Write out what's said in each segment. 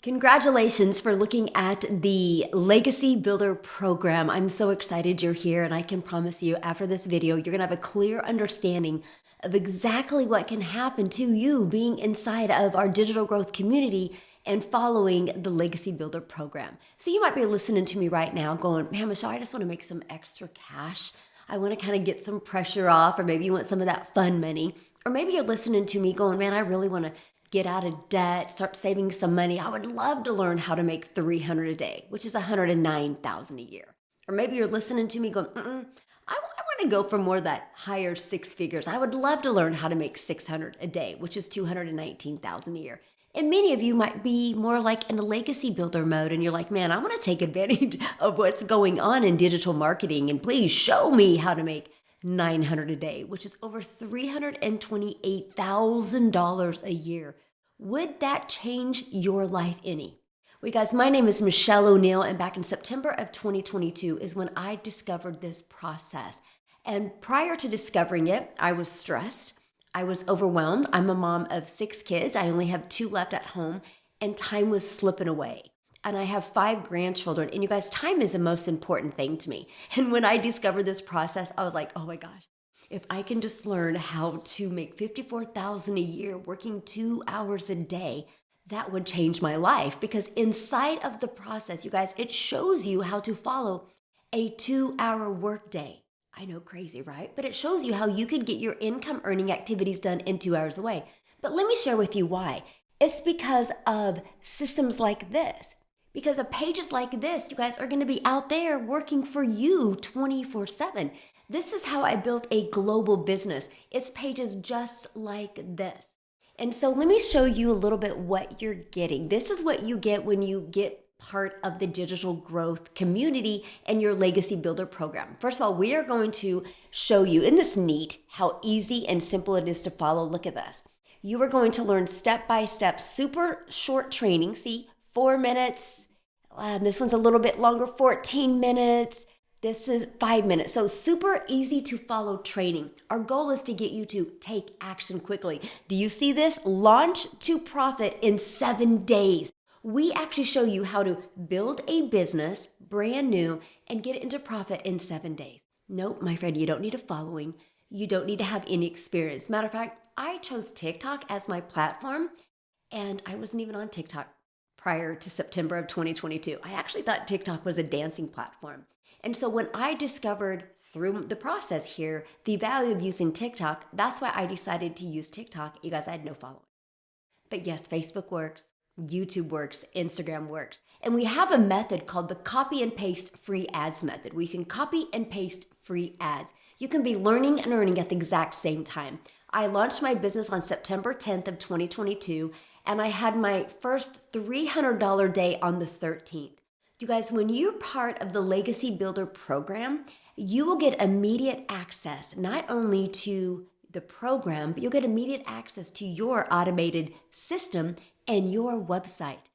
Congratulations for looking at the Legacy Builder program. I'm so excited you're here, and I can promise you after this video, you're gonna have a clear understanding of exactly what can happen to you being inside of our digital growth community and following the Legacy Builder program. So you might be listening to me right now going, man, Michelle, I just wanna make some extra cash. I wanna kind of get some pressure off, or maybe you want some of that fun money. Or maybe you're listening to me going, man, I really wanna get out of debt, start saving some money. I would love to learn how to make 300 a day, which is 109,000 a year. Or maybe you're listening to me going, I want to go for more of that higher six figures. I would love to learn how to make 600 a day, which is 219,000 a year. And many of you might be more like in the legacy builder mode, and you're like, man, I want to take advantage of what's going on in digital marketing, and please show me how to make 900 a day, which is over $328,000 a year. Would that change your life any? Well, guys, my name is Michelle O'Neill, and back in September of 2022 is when I discovered this process. And prior to discovering it, I was stressed. I was overwhelmed. I'm a mom of 6 kids. I only have 2 left at home, and time was slipping away. And I have 5 grandchildren. And you guys, time is the most important thing to me. And when I discovered this process, I was like, oh my gosh, if I can just learn how to make $54,000 a year working 2 hours a day, that would change my life. Because inside of the process, you guys, it shows you how to follow a 2-hour workday. I know, crazy, right? But it shows you how you could get your income earning activities done in 2 hours away. But let me share with you why. It's because of systems like this. Because of pages like this, you guys are going to be out there working for you 24/7. This is how I built a global business. It's pages just like this. And so let me show you a little bit what you're getting. This is what you get when you get part of the digital growth community and your Legacy Builder program. First of all, we are going to show you, isn't this neat, how easy and simple it is to follow? Look at this. You are going to learn step-by-step, super short training. See, 4 minutes. This one's a little bit longer, 14 minutes. This is 5 minutes. So super easy to follow training. Our goal is to get you to take action quickly. Do you see this? Launch to profit in 7 days. We actually show you how to build a business brand new and get it into profit in 7 days. Nope, my friend, you don't need a following. You don't need to have any experience. Matter of fact, I chose TikTok as my platform, and I wasn't even on TikTok prior to September of 2022. I actually thought TikTok was a dancing platform. And so when I discovered through the process here the value of using TikTok, that's why I decided to use TikTok. You guys, I had no following. But yes, Facebook works, YouTube works, Instagram works. And we have a method called the copy and paste free ads method, where you can copy and paste free ads. You can be learning and earning at the exact same time. I launched my business on September 10th of 2022, and I had my first $300 day on the 13th. You guys, when you're part of the Legacy Builder program, you will get immediate access, not only to the program, but you'll get immediate access to your automated system and your website.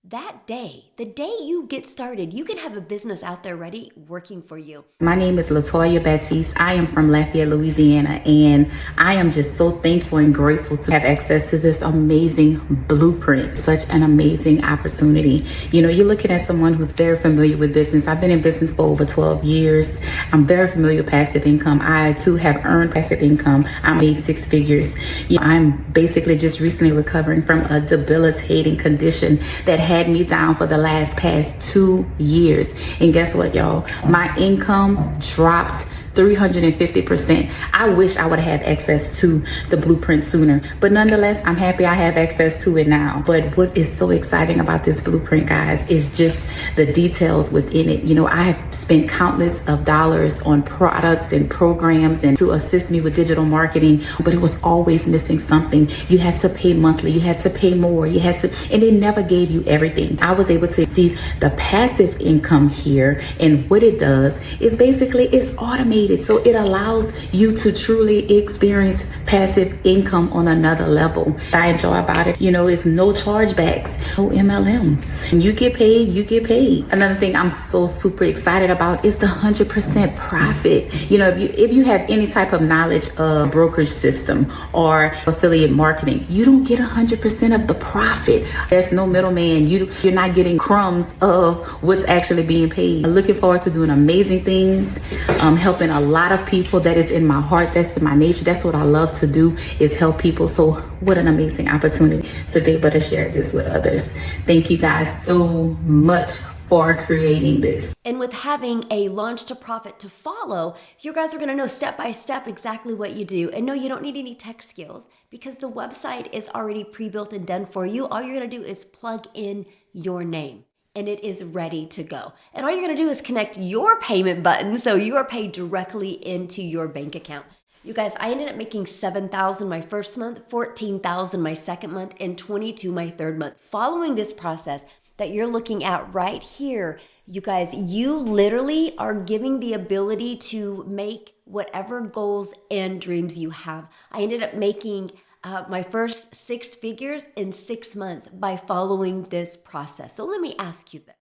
That day, the day you get started, you can have a business out there ready working for you. My name is Latoya Baptiste. I am from Lafayette, Louisiana, and I am just so thankful and grateful to have access to this amazing blueprint, such an amazing opportunity. You know, you're looking at someone who's very familiar with business. I've been in business for over 12 years. I'm very familiar with passive income. I too have earned passive income. I made 6 figures. You know, I'm basically just recently recovering from a debilitating condition that had me down for the past 2 years. And guess what, y'all? My income dropped 350%. I wish I would have had access to the blueprint sooner, but nonetheless, I'm happy I have access to it now. But what is so exciting about this blueprint, guys, is just the details within it. You know, I have spent countless of dollars on products and programs and to assist me with digital marketing, but it was always missing something. You had to pay monthly, you had to pay more, you had to, and they never gave you everything everything. I was able to see the passive income here, and what it does is basically it's automated. So it allows you to truly experience passive income on another level. I enjoy about it, it's no chargebacks, no MLM. When you get paid, you get paid. Another thing I'm so super excited about is the 100% profit. If you have any type of knowledge of brokerage system or affiliate marketing, you don't get 100% of the profit. There's no middleman. You're not getting crumbs of what's actually being paid. I'm looking forward to doing amazing things, helping a lot of people. That is in my heart. That's in my nature. That's what I love to do, is help people. So what an amazing opportunity to be able to share this with others. Thank you guys so much for creating this. And with having a launch to profit to follow, you guys are going to know step by step exactly what you do. And no, you don't need any tech skills because the website is already pre-built and done for you. All you're going to do is plug in your name and it is ready to go. And all you're going to do is connect your payment button so you are paid directly into your bank account. You guys, I ended up making $7,000 my first month, $14,000 my second month, and $22,000 my third month. Following this process that you're looking at right here, you guys, you literally are giving the ability to make whatever goals and dreams you have. I ended up making my first 6 figures in 6 months by following this process. So let me ask you this.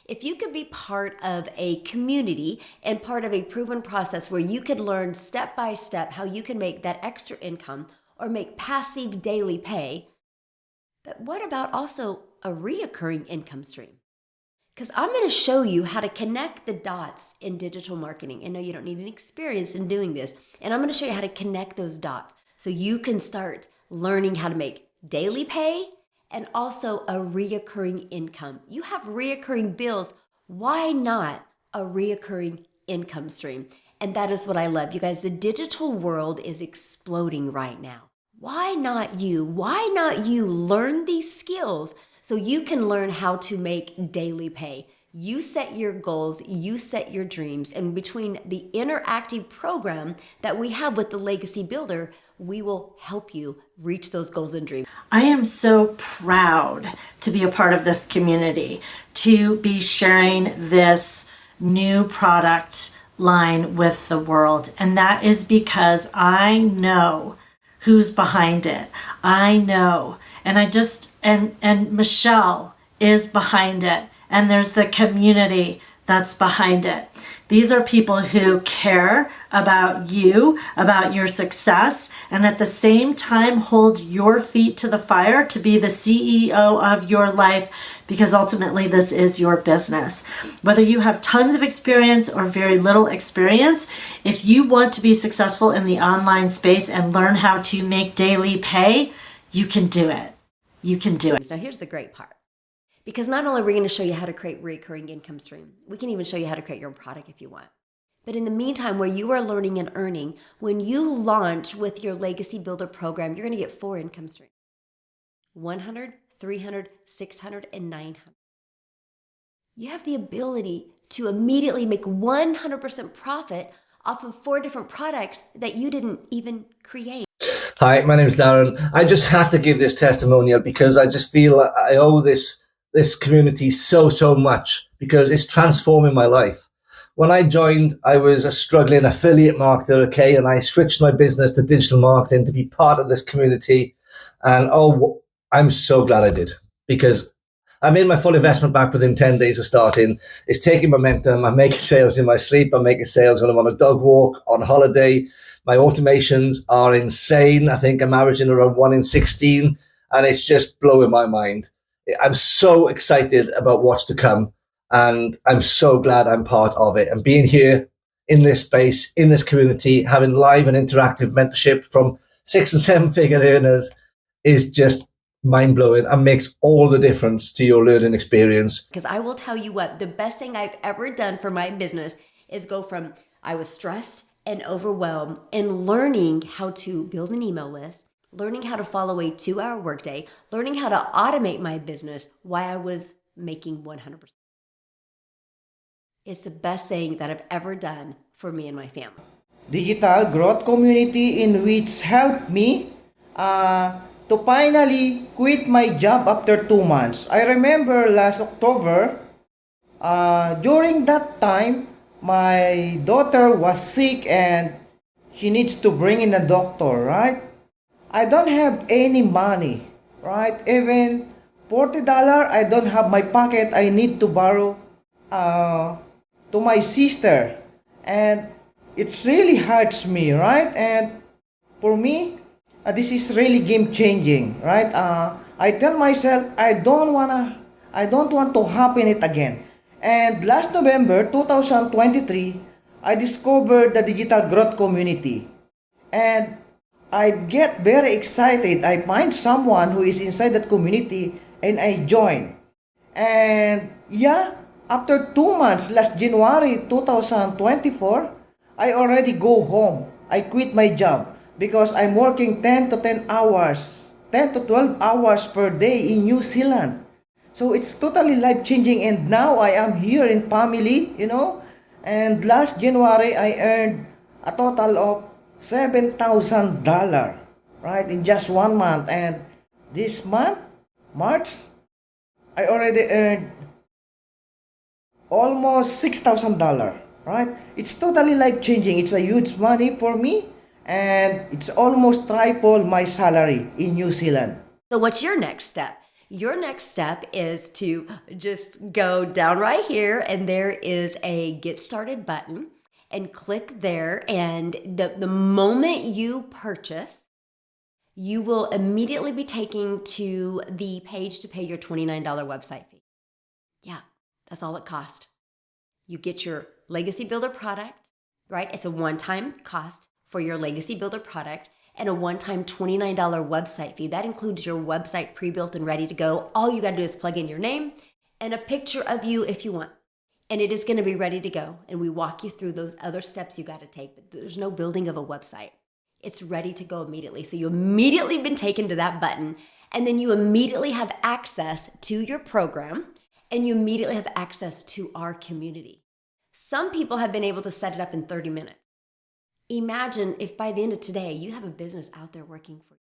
If you could be part of a community and part of a proven process where you could learn step by step how you can make that extra income or make passive daily pay, but what about also a reoccurring income stream? Because I'm going to show you how to connect the dots in digital marketing. And no, you don't need any experience in doing this. And I'm going to show you how to connect those dots so you can start learning how to make daily pay and also a reoccurring income. You have reoccurring bills. Why not a reoccurring income stream? And that is what I love. You guys, the digital world is exploding right now. Why not you? Why not you learn these skills so you can learn how to make daily pay? You set your goals, you set your dreams, and between the interactive program that we have with the Legacy Builder, we will help you reach those goals and dreams. I am so proud to be a part of this community, to be sharing this new product line with the world. And that is because I know who's behind it. I know. And and Michelle is behind it. And there's the community that's behind it. These are people who care about you, about your success, and at the same time hold your feet to the fire to be the CEO of your life, because ultimately this is your business. Whether you have tons of experience or very little experience, if you want to be successful in the online space and learn how to make daily pay, you can do it. You can do it. Now here's the great part. Because not only are we going to show you how to create recurring income stream, we can even show you how to create your own product if you want. But in the meantime, where you are learning and earning, when you launch with your Legacy Builder program, you're going to get 4 income streams: 100, 300, 600, and 900. You have the ability to immediately make 100% profit off of 4 different products that you didn't even create. Hi, my name is Darren. I just have to give this testimonial because I just feel I owe this community so much, because it's transforming my life. When I joined, I was a struggling affiliate marketer, okay, and I switched my business to digital marketing to be part of this community. And I'm so glad I did, because I made my full investment back within 10 days of starting. It's taking momentum. I'm making sales in my sleep. I'm making sales when I'm on a dog walk, on holiday. My automations are insane. I think I'm averaging around 1 in 16, and it's just blowing my mind. I'm so excited about what's to come, and I'm so glad I'm part of it. And being here in this space, in this community, having live and interactive mentorship from 6 and 7 figure earners is just mind-blowing and makes all the difference to your learning experience. Because I will tell you what, the best thing I've ever done for my business is go from I was stressed and overwhelmed and learning how to build an email list, learning how to follow a 2-hour workday, learning how to automate my business while I was making 100%. It's the best thing that I've ever done for me and my family. Digital growth community in which helped me to finally quit my job after 2 months. I remember last October, during that time, my daughter was sick and she needs to bring in a doctor, right? I don't have any money, right? Even $40 I don't have my pocket. I need to borrow to my sister. And it really hurts me, right? And for me, this is really game changing, right? I tell myself I don't want to happen it again. And last November 2023, I discovered the digital growth community. And I get very excited. I find someone who is inside that community and I join. And yeah, after 2 months, last January 2024, I already go home. I quit my job because I'm working 10 to 10 hours, 10 to 12 hours per day in New Zealand. So it's totally life changing, and now I am here in family, you know. And last January, I earned a total of $7,000, right, in just 1 month. And this month, March, I already earned almost $6,000, right? It's totally life changing. It's a huge money for me, and it's almost triple my salary in New Zealand. So, what's your next step? Your next step is to just go down right here, and there is a Get Started button, and click there. And the moment you purchase, you will immediately be taken to the page to pay your $29 website fee. Yeah, that's all it costs. You get your Legacy Builder product, right? It's a one-time cost for your Legacy Builder product and a one-time $29 website fee. That includes your website pre-built and ready to go. All you got to do is plug in your name and a picture of you if you want. And it is going to be ready to go. And we walk you through those other steps you got to take. But there's no building of a website. It's ready to go immediately. So you immediately been taken to that button, and then you immediately have access to your program, and you immediately have access to our community. Some people have been able to set it up in 30 minutes. Imagine if by the end of today, you have a business out there working for you.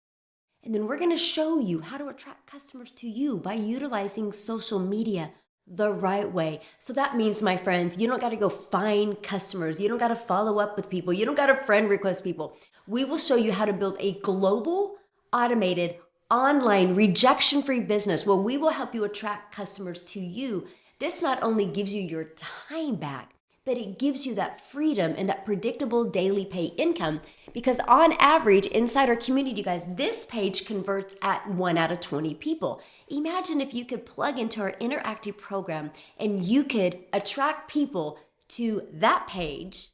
And then we're going to show you how to attract customers to you by utilizing social media the right way. So that means, my friends, you don't got to go find customers. You don't got to follow up with people. You don't got to friend request people. We will show you how to build a global, automated, online, rejection-free business where we will help you attract customers to you. This not only gives you your time back, but it gives you that freedom and that predictable daily pay income, because on average inside our community, guys, this page converts at 1 out of 20 people. Imagine if you could plug into our interactive program and you could attract people to that page,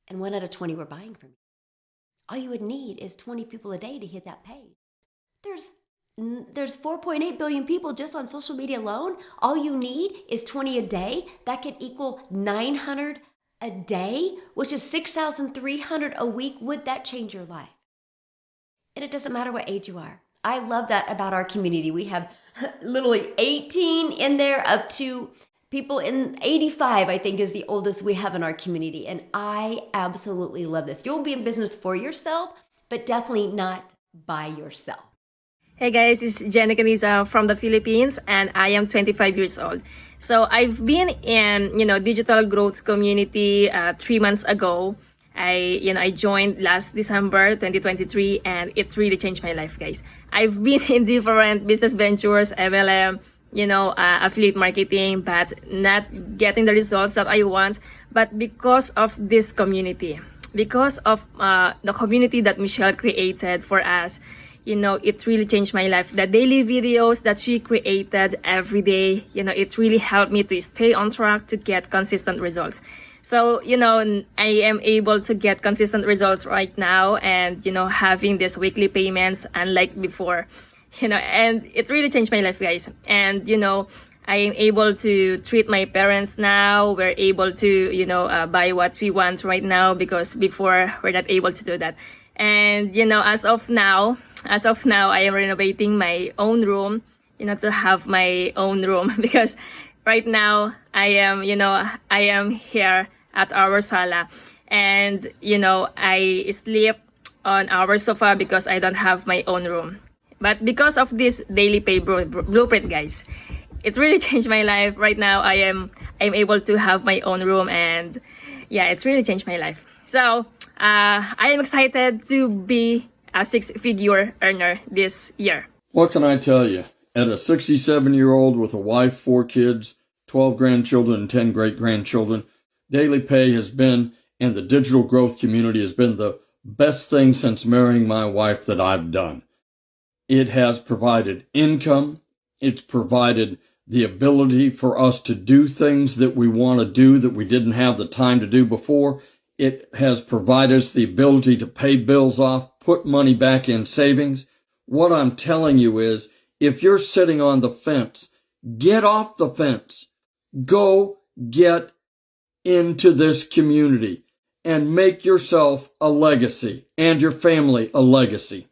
and 1 out of 20 were buying from you. All you would need is 20 people a day to hit that page. There's 4.8 billion people just on social media alone. All you need is 20 a day. That could equal 900 a day, which is 6,300 a week. Would that change your life? And it doesn't matter what age you are. I love that about our community. We have literally 18 in there up to people in 85, I think, is the oldest we have in our community. And I absolutely love this. You'll be in business for yourself, but definitely not by yourself. Hey guys, it's Jenny Caniza from the Philippines, and I am 25 years old. So I've been in, digital growth community 3 months ago. I joined last December 2023, and it really changed my life, guys. I've been in different business ventures, MLM, affiliate marketing, but not getting the results that I want. But because of this community, because of the community that Michelle created for us, it really changed my life. The daily videos that she created every day, it really helped me to stay on track to get consistent results. So, I am able to get consistent results right now, and, having these weekly payments unlike before, and it really changed my life, guys. And, I am able to treat my parents now. We're able to, buy what we want right now, because before we're not able to do that. And, as of now, I am renovating my own room, to have my own room, because right now I am here at our sala, and, I sleep on our sofa because I don't have my own room. But because of this daily pay blueprint, guys, it really changed my life. Right now, I'm able to have my own room, and yeah, it really changed my life. So I am excited to be a six-figure earner this year. What can I tell you? At a 67-year-old with a wife, 4 kids, 12 grandchildren, and 10 great-grandchildren, Daily Pay has been, and the digital growth community has been the best thing since marrying my wife that I've done. It has provided income. It's provided the ability for us to do things that we want to do that we didn't have the time to do before. It has provided us the ability to pay bills off, put money back in savings. What I'm telling you is, if you're sitting on the fence, get off the fence. Go get into this community and make yourself a legacy and your family a legacy.